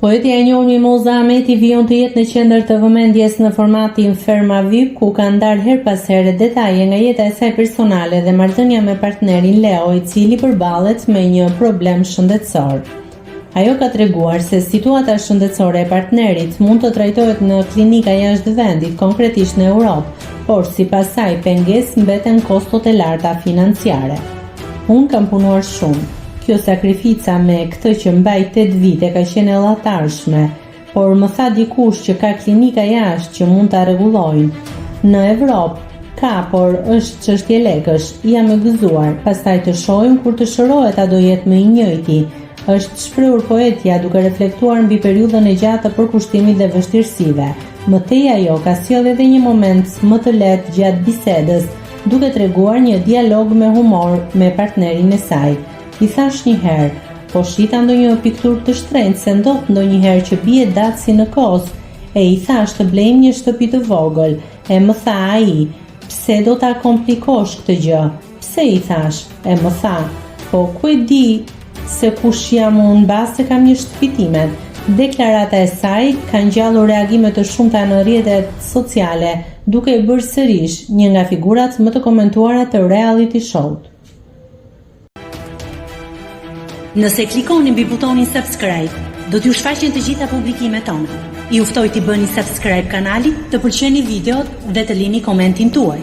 Poetja e njohur Mimoza Ahmeti vijon të jetë në qendër të vëmendjes në formatin Ferma VIP, ku ka ndarë her pas here detaje nga jeta e saj personale dhe marrëdhënia me partnerin Leo, i cili përballet me një problem shëndetësor. Ajo ka treguar se situata shëndetësore e partnerit mund të trajtohet në klinika jashtë vendit, konkretisht në Europë, por sipas saj pengesë mbeten kostot e larta financiare. Unë kam punuar shumë. Kjo sakrifica me këtë që mbaj 8 vite ka qenë e llatarshme, por më tha dikush që ka klinika jashtë që mund ta rregullojnë. Në Evropë ka, por është çështje lekësh. Jam e gëzuar, pastaj të shohim kur të shërohet a do jetë më i njëjti. Është shprehur poetja duke reflektuar mbi periudhën e gjatë të përkushtimit dhe vështirësive. Më tej ajo ka sjellë edhe një moment më të lehtë gjatë bisedës, duke treguar një dialog me humor me partnerin e saj. I thash një herë, po shita ndonjë pikturë të shtrenjtë se ndodh ndonjëherë që bie datësi në Kos, e i thash të blejmë një shtëpi të vogël, e më tha ai, pse do ta komplikosh këtë gjë? Pse, i thash, e më tha, po ku e di se kush jam unë mbas se kam një shtëpi time. Deklarata e saj ka ngjallur reagime të shumta në rrjetet sociale, duke i bërë sërish një nga figurat më të komentuara të reality show-t. Nëse klikoni mbi butonin subscribe, do t'ju shfaqen të gjitha publikimet tona. Ju ftoj t'i bëni subscribe kanalit, të pëlqeni videot dhe të lini komentin tuaj.